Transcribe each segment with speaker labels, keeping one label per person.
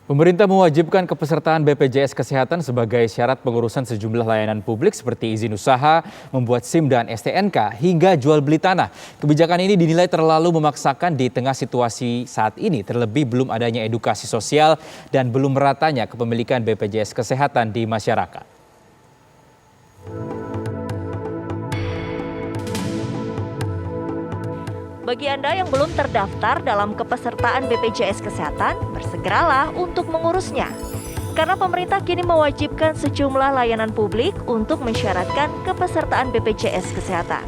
Speaker 1: Pemerintah mewajibkan kepesertaan BPJS Kesehatan sebagai syarat pengurusan sejumlah layanan publik seperti izin usaha, membuat SIM dan STNK, hingga jual beli tanah. Kebijakan ini dinilai terlalu memaksakan di tengah situasi saat ini, terlebih belum adanya edukasi sosial dan belum meratanya kepemilikan BPJS Kesehatan di masyarakat.
Speaker 2: Bagi Anda yang belum terdaftar dalam kepesertaan BPJS Kesehatan, bersegeralah untuk mengurusnya. Karena pemerintah kini mewajibkan sejumlah layanan publik untuk mensyaratkan kepesertaan BPJS Kesehatan.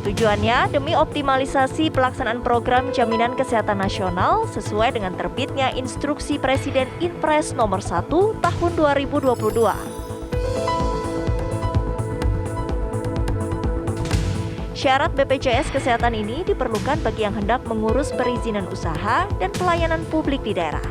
Speaker 2: Tujuannya demi optimalisasi pelaksanaan program Jaminan Kesehatan Nasional sesuai dengan terbitnya Instruksi Presiden Inpres Nomor 1 Tahun 2022. Syarat BPJS Kesehatan ini diperlukan bagi yang hendak mengurus perizinan usaha dan pelayanan publik di daerah,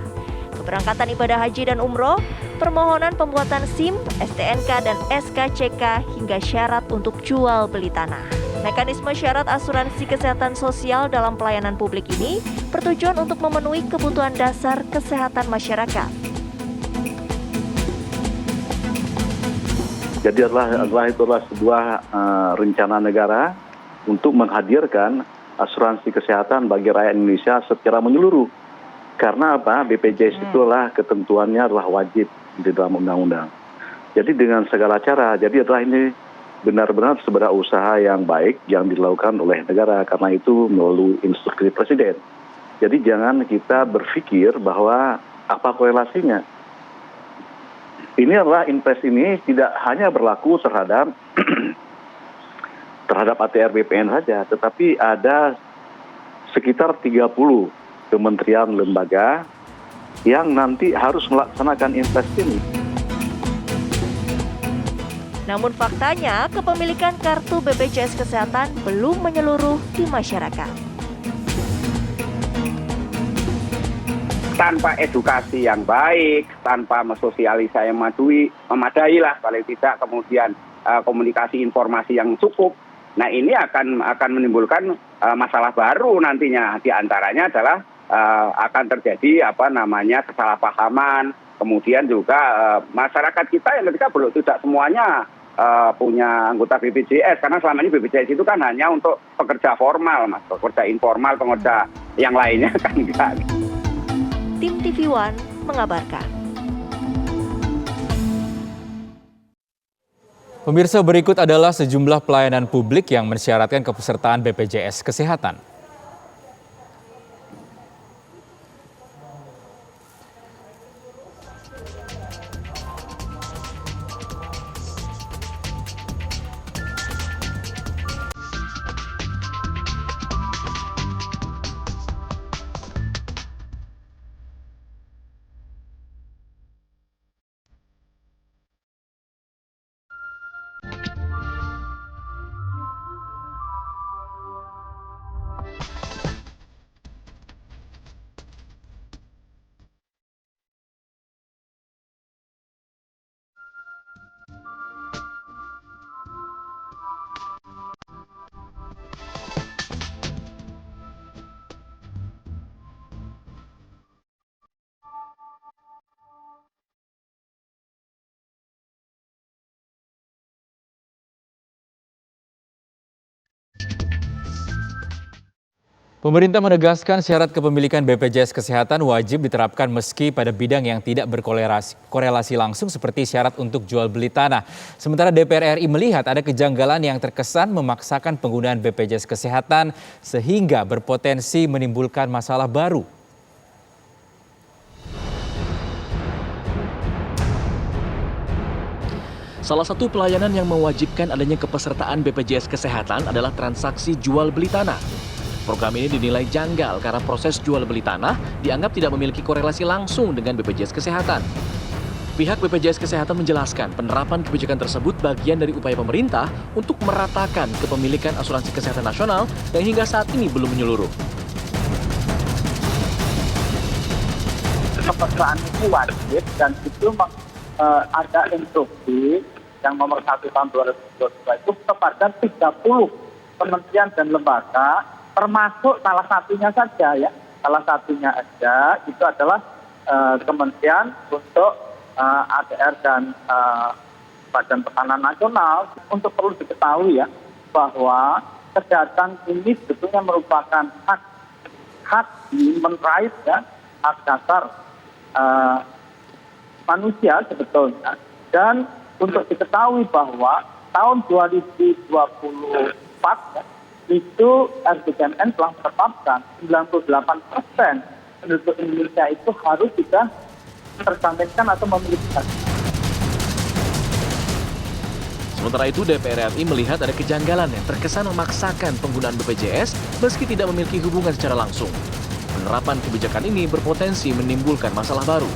Speaker 2: keberangkatan ibadah haji dan umroh, permohonan pembuatan SIM, STNK, dan SKCK, hingga syarat untuk jual beli tanah. Mekanisme syarat asuransi kesehatan sosial dalam pelayanan publik ini bertujuan untuk memenuhi kebutuhan dasar kesehatan masyarakat.
Speaker 3: Jadi itulah sebuah rencana negara untuk menghadirkan asuransi kesehatan bagi rakyat Indonesia secara menyeluruh. Karena apa? BPJS itulah ketentuannya adalah wajib di dalam undang-undang. Jadi dengan segala cara, jadi adalah ini benar-benar sebuah usaha yang baik yang dilakukan oleh negara, karena itu melalui instruksi Presiden. Jadi jangan kita berpikir bahwa apa korelasinya. Ini adalah Inpres ini tidak hanya berlaku terhadap ATR BPN saja, tetapi ada sekitar 30 kementerian lembaga yang nanti harus melaksanakan Inpres ini.
Speaker 2: Namun faktanya, kepemilikan kartu BPJS Kesehatan belum menyeluruh di masyarakat.
Speaker 4: Tanpa edukasi yang baik, tanpa sosialisasi yang memadai lah paling tidak, kemudian komunikasi informasi yang cukup. Nah ini akan menimbulkan masalah baru nantinya. Di antaranya adalah akan terjadi kesalahpahaman. Kemudian juga masyarakat kita yang ketika belum tidak semuanya punya anggota BPJS, karena selama ini BPJS itu kan hanya untuk pekerja formal, mas, pekerja informal, pekerja yang lainnya kan enggak.
Speaker 2: Tim TV One mengabarkan.
Speaker 1: Pemirsa, berikut adalah sejumlah pelayanan publik yang mensyaratkan kepesertaan BPJS Kesehatan. Pemerintah menegaskan syarat kepemilikan BPJS Kesehatan wajib diterapkan meski pada bidang yang tidak berkorelasi langsung seperti syarat untuk jual beli tanah. Sementara DPR RI melihat ada kejanggalan yang terkesan memaksakan penggunaan BPJS Kesehatan sehingga berpotensi menimbulkan masalah baru.
Speaker 5: Salah satu pelayanan yang mewajibkan adanya kepesertaan BPJS Kesehatan adalah transaksi jual beli tanah. Program ini dinilai janggal karena proses jual beli tanah dianggap tidak memiliki korelasi langsung dengan BPJS Kesehatan. Pihak BPJS Kesehatan menjelaskan penerapan kebijakan tersebut bagian dari upaya pemerintah untuk meratakan kepemilikan asuransi kesehatan nasional yang hingga saat ini belum menyeluruh.
Speaker 6: Kepesertaan itu wajib dan itu ada instruksi yang nomor 1 tahun 2022 itu kepada 30 kementerian dan lembaga, termasuk salah satunya saja ya, Salah satunya aja itu adalah Kementerian untuk ADR dan Badan Pertanahan Nasional. Untuk perlu diketahui ya bahwa kesehatan ini sebetulnya merupakan hak human rights ya, hak dasar manusia sebetulnya. Dan untuk diketahui bahwa tahun 2024 ya, itu RPJMN telah menetapkan 98% penduduk Indonesia itu harus sudah terjaminkan atau memiliki hak.
Speaker 5: Sementara itu, DPR RI melihat ada kejanggalan yang terkesan memaksakan penggunaan BPJS meski tidak memiliki hubungan secara langsung. Penerapan kebijakan ini berpotensi menimbulkan masalah baru.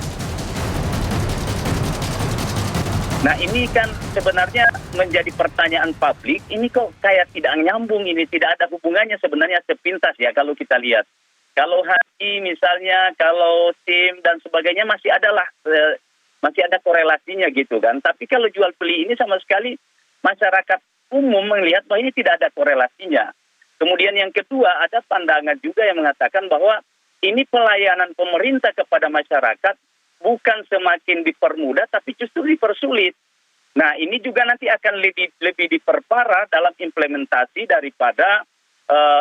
Speaker 7: Nah ini kan sebenarnya menjadi pertanyaan publik, ini kok kayak tidak nyambung, ini tidak ada hubungannya sebenarnya sepintas ya kalau kita lihat. Kalau haji misalnya, kalau SIM dan sebagainya masih ada korelasinya gitu kan. Tapi kalau jual beli ini sama sekali masyarakat umum melihat bahwa ini tidak ada korelasinya. Kemudian yang kedua ada pandangan juga yang mengatakan bahwa ini pelayanan pemerintah kepada masyarakat bukan semakin dipermudah, tapi justru dipersulit. Nah, ini juga nanti akan lebih diperparah dalam implementasi daripada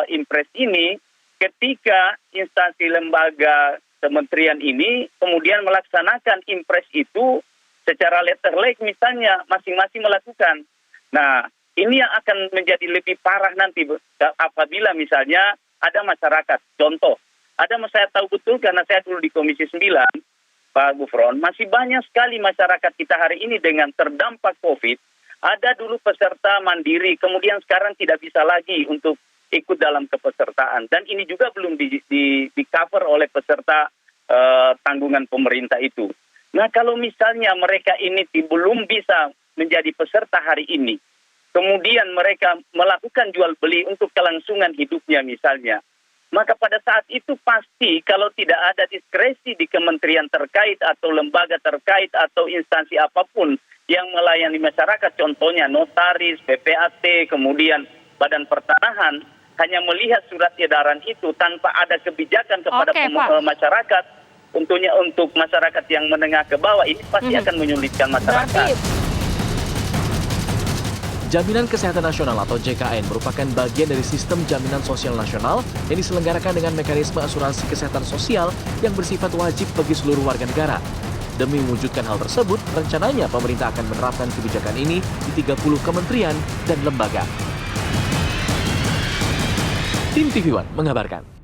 Speaker 7: impres ini ketika instansi lembaga kementerian ini kemudian melaksanakan impres itu secara letterlek misalnya masing-masing melakukan. Nah, ini yang akan menjadi lebih parah nanti apabila misalnya ada masyarakat. Contoh, saya tahu betul karena saya dulu di Komisi 9, Pak Gufron, masih banyak sekali masyarakat kita hari ini dengan terdampak COVID. Ada dulu peserta mandiri, kemudian sekarang tidak bisa lagi untuk ikut dalam kepesertaan. Dan ini juga belum di-cover oleh peserta tanggungan pemerintah itu. Nah, kalau misalnya mereka ini belum bisa menjadi peserta hari ini, kemudian mereka melakukan jual beli untuk kelangsungan hidupnya misalnya, maka pada saat itu pasti kalau tidak ada diskresi di kementerian terkait atau lembaga terkait atau instansi apapun yang melayani masyarakat, contohnya notaris, PPAT, kemudian Badan Pertanahan, hanya melihat surat edaran itu tanpa ada kebijakan kepada masyarakat, tentunya untuk masyarakat yang menengah ke bawah, ini pasti akan menyulitkan masyarakat.
Speaker 5: Jaminan Kesehatan Nasional atau JKN merupakan bagian dari sistem jaminan sosial nasional yang diselenggarakan dengan mekanisme asuransi kesehatan sosial yang bersifat wajib bagi seluruh warga negara. Demi mewujudkan hal tersebut, rencananya pemerintah akan menerapkan kebijakan ini di 30 kementerian dan lembaga. Tim TV One mengabarkan.